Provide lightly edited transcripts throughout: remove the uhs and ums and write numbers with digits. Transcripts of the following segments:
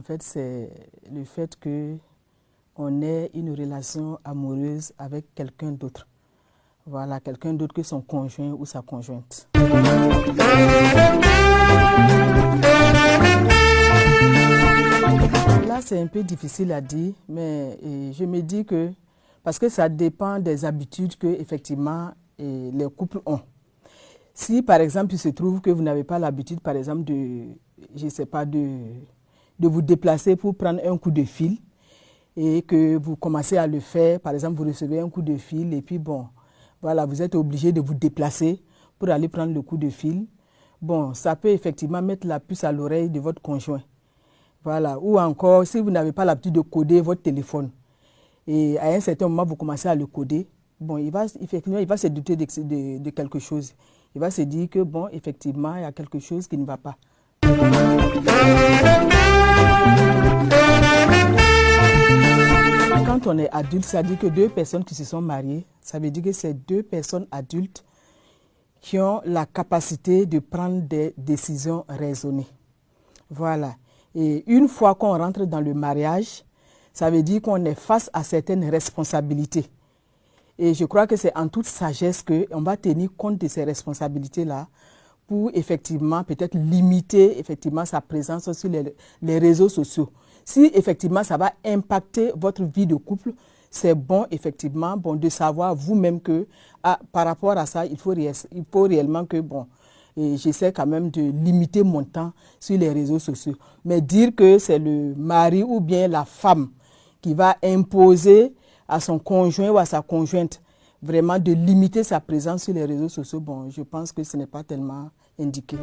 En fait, c'est le fait qu'on ait une relation amoureuse avec quelqu'un d'autre. Voilà, quelqu'un d'autre que son conjoint ou sa conjointe. Là, c'est un peu difficile à dire, mais je me dis que, parce que ça dépend des habitudes que effectivement les couples ont. Si, par exemple, il se trouve que vous n'avez pas l'habitude, par exemple, je sais pas, de vous déplacer pour prendre un coup de fil et que vous commencez à le faire, par exemple, vous recevez un coup de fil et puis bon, voilà, vous êtes obligé de vous déplacer pour aller prendre le coup de fil. Bon, ça peut effectivement mettre la puce à l'oreille de votre conjoint. Voilà, ou encore, si vous n'avez pas l'habitude de coder votre téléphone et à un certain moment, vous commencez à le coder, bon, effectivement, il va se douter de quelque chose. Il va se dire que, bon, effectivement, il y a quelque chose qui ne va pas. Quand on est adulte, ça dit que deux personnes qui se sont mariées, ça veut dire que c'est deux personnes adultes qui ont la capacité de prendre des décisions raisonnées. Voilà. Et une fois qu'on rentre dans le mariage, ça veut dire qu'on est face à certaines responsabilités. Et je crois que c'est en toute sagesse qu'on va tenir compte de ces responsabilités-là pour effectivement peut-être limiter effectivement sa présence sur les réseaux sociaux. Si effectivement ça va impacter votre vie de couple, c'est bon effectivement de savoir vous-même que par rapport à ça, il faut réellement que et j'essaie quand même de limiter mon temps sur les réseaux sociaux. Mais dire que c'est le mari ou bien la femme qui va imposer à son conjoint ou à sa conjointe vraiment de limiter sa présence sur les réseaux sociaux, bon, je pense que ce n'est pas tellement indiqué.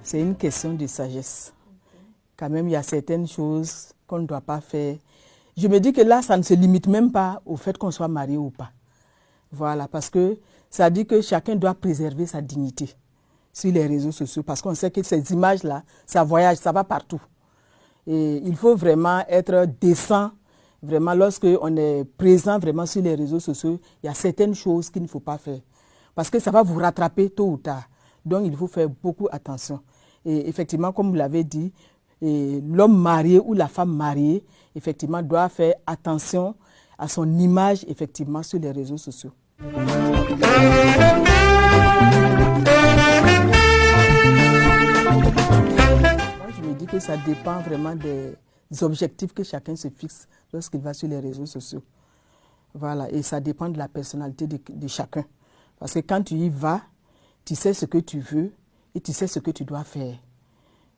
C'est une question de sagesse. Quand même, il y a certaines choses qu'on ne doit pas faire. Je me dis que là, ça ne se limite même pas au fait qu'on soit marié ou pas. Voilà, parce que ça dit que chacun doit préserver sa dignité sur les réseaux sociaux, parce qu'on sait que ces images-là, ça voyage, ça va partout. Et il faut vraiment être décent, vraiment, lorsqu'on est présent vraiment sur les réseaux sociaux, il y a certaines choses qu'il ne faut pas faire. Parce que ça va vous rattraper tôt ou tard. Donc, il faut faire beaucoup attention. Et effectivement, comme vous l'avez dit, l'homme marié ou la femme mariée, effectivement, doit faire attention à son image, effectivement, sur les réseaux sociaux. Moi, je me dis que ça dépend vraiment des objectifs que chacun se fixe lorsqu'il va sur les réseaux sociaux. Voilà, et ça dépend de la personnalité de chacun. Parce que quand tu y vas, tu sais ce que tu veux et tu sais ce que tu dois faire.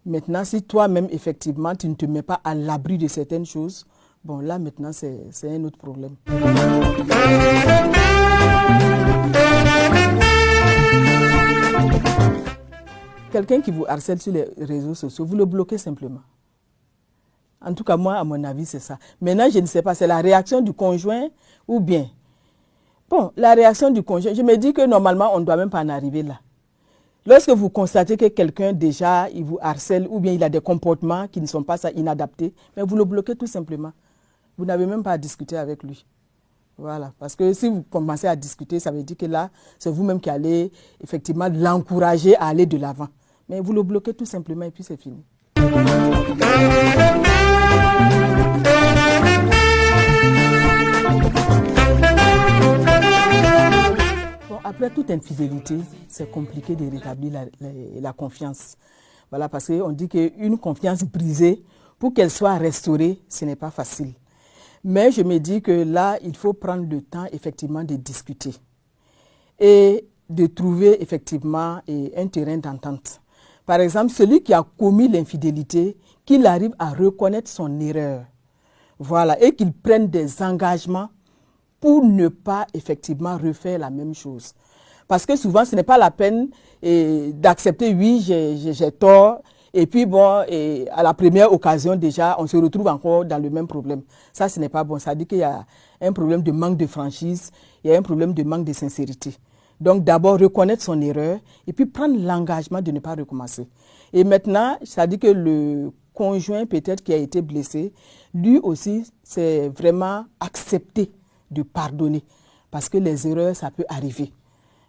Maintenant, si toi-même, effectivement, tu ne te mets pas à l'abri de certaines choses, bon, là, maintenant, c'est un autre problème. Quelqu'un qui vous harcèle sur les réseaux sociaux, vous le bloquez simplement. En tout cas, moi, à mon avis, c'est ça. Maintenant, je ne sais pas, c'est la réaction du conjoint ou bien. Bon, la réaction du conjoint, je me dis que normalement, on ne doit même pas en arriver là. Lorsque vous constatez que quelqu'un déjà, il vous harcèle ou bien il a des comportements qui ne sont pas inadaptés, mais vous le bloquez tout simplement. Vous n'avez même pas à discuter avec lui. Voilà, parce que si vous commencez à discuter, ça veut dire que là, c'est vous-même qui allez effectivement l'encourager à aller de l'avant. Mais vous le bloquez tout simplement et puis c'est fini. Après toute infidélité, c'est compliqué de rétablir la confiance. Voilà, parce qu'on dit qu'une confiance brisée, pour qu'elle soit restaurée, ce n'est pas facile. Mais je me dis que là, il faut prendre le temps effectivement de discuter et de trouver effectivement un terrain d'entente. Par exemple, celui qui a commis l'infidélité, qu'il arrive à reconnaître son erreur. Voilà, et qu'il prenne des engagements pour ne pas effectivement refaire la même chose. Parce que souvent, ce n'est pas la peine d'accepter, oui, j'ai tort, et puis bon, à la première occasion déjà, on se retrouve encore dans le même problème. Ça, ce n'est pas bon. Ça dit qu'il y a un problème de manque de franchise, il y a un problème de manque de sincérité. Donc d'abord, reconnaître son erreur, et puis prendre l'engagement de ne pas recommencer. Et maintenant, ça dit que le conjoint peut-être qui a été blessé, lui aussi, c'est vraiment accepter de pardonner. Parce que les erreurs, ça peut arriver.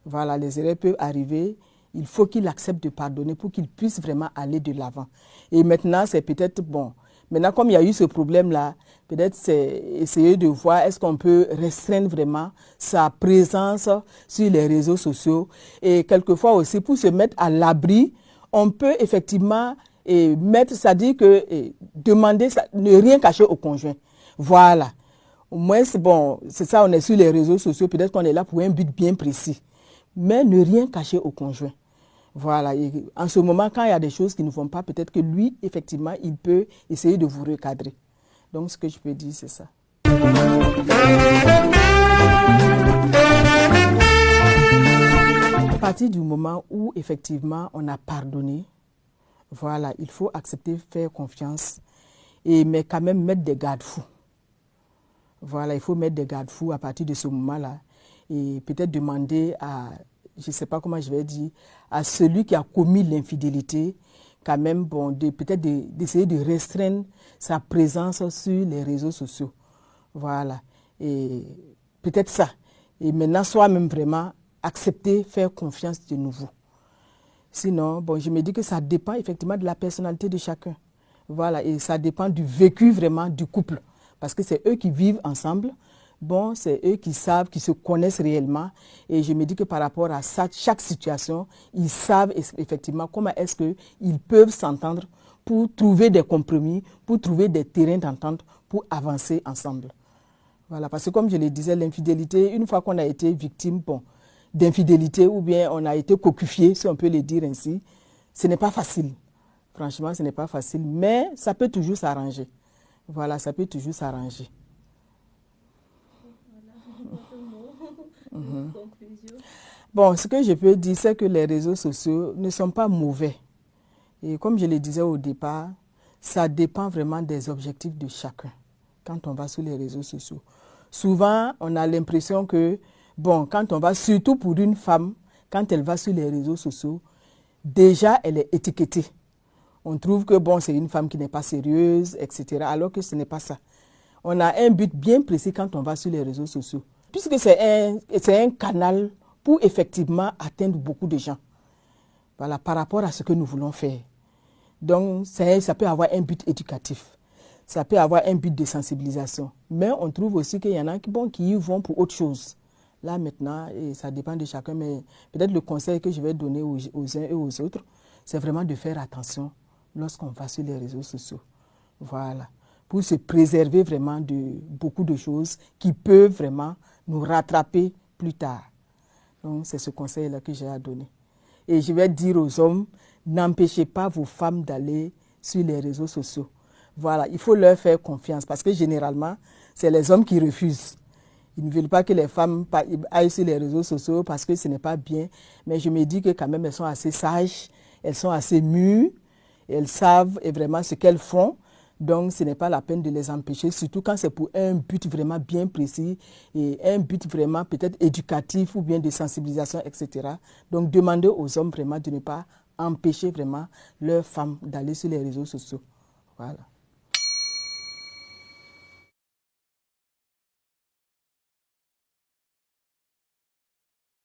Voilà, les erreurs peuvent arriver il faut qu'il accepte de pardonner pour qu'il puisse vraiment aller de l'avant. Et maintenant, c'est peut-être bon. Maintenant, comme il y a eu ce problème-là, peut-être c'est essayer de voir est-ce qu'on peut restreindre vraiment sa présence sur les réseaux sociaux. Et quelquefois aussi, pour se mettre à l'abri, on peut effectivement mettre, c'est-à-dire que demander, ne rien cacher au conjoint. Voilà. Au moins, c'est bon, c'est ça, on est sur les réseaux sociaux, peut-être qu'on est là pour un but bien précis. Mais ne rien cacher au conjoint. Voilà. Et en ce moment, quand il y a des choses qui ne vont pas, peut-être que lui, effectivement, il peut essayer de vous recadrer. Donc, ce que je peux dire, c'est ça. À partir du moment où, effectivement, on a pardonné, voilà, il faut accepter, faire confiance, mais quand même mettre des garde-fous. Voilà, il faut mettre des garde-fous à partir de ce moment-là. Et peut-être demander à, je ne sais pas comment je vais dire, à celui qui a commis l'infidélité, quand même, bon, peut-être d'essayer de restreindre sa présence sur les réseaux sociaux. Voilà. Et peut-être ça. Et maintenant, soi-même vraiment accepter, faire confiance de nouveau. Sinon, bon, je me dis que ça dépend effectivement de la personnalité de chacun. Voilà. Et ça dépend du vécu vraiment du couple. Parce que c'est eux qui vivent ensemble. Bon, c'est eux qui savent, qui se connaissent réellement. Et je me dis que par rapport à ça, chaque situation, ils savent effectivement comment est-ce qu'ils peuvent s'entendre pour trouver des compromis, pour trouver des terrains d'entente, pour avancer ensemble. Voilà, parce que comme je le disais, l'infidélité, une fois qu'on a été victime bon, d'infidélité ou bien on a été cocufié, si on peut le dire ainsi, ce n'est pas facile. Franchement, ce n'est pas facile, mais ça peut toujours s'arranger. Voilà, ça peut toujours s'arranger. Bon, ce que je peux dire, c'est que les réseaux sociaux ne sont pas mauvais. Et comme je le disais au départ, ça dépend vraiment des objectifs de chacun quand on va sur les réseaux sociaux. Souvent, on a l'impression que, bon, quand on va, surtout pour une femme, quand elle va sur les réseaux sociaux, déjà, elle est étiquetée. On trouve que, bon, c'est une femme qui n'est pas sérieuse, etc., alors que ce n'est pas ça. On a un but bien précis quand on va sur les réseaux sociaux. Puisque c'est un canal pour effectivement atteindre beaucoup de gens. Voilà, par rapport à ce que nous voulons faire. Donc, ça peut avoir un but éducatif. Ça peut avoir un but de sensibilisation. Mais on trouve aussi qu'il y en a qui y vont pour autre chose. Là, maintenant, et ça dépend de chacun, mais peut-être le conseil que je vais donner aux uns et aux autres, c'est vraiment de faire attention lorsqu'on va sur les réseaux sociaux. Voilà. Pour se préserver vraiment de beaucoup de choses qui peuvent vraiment nous rattraper plus tard. Donc, c'est ce conseil-là que j'ai à donner. Et je vais dire aux hommes, n'empêchez pas vos femmes d'aller sur les réseaux sociaux. Voilà, il faut leur faire confiance parce que généralement, c'est les hommes qui refusent. Ils ne veulent pas que les femmes aillent sur les réseaux sociaux parce que ce n'est pas bien. Mais je me dis que quand même, elles sont assez sages, elles sont assez mûres, elles savent vraiment ce qu'elles font. Donc, ce n'est pas la peine de les empêcher, surtout quand c'est pour un but vraiment bien précis et un but vraiment peut-être éducatif ou bien de sensibilisation, etc. Donc, demandez aux hommes vraiment de ne pas empêcher vraiment leurs femmes d'aller sur les réseaux sociaux. Voilà.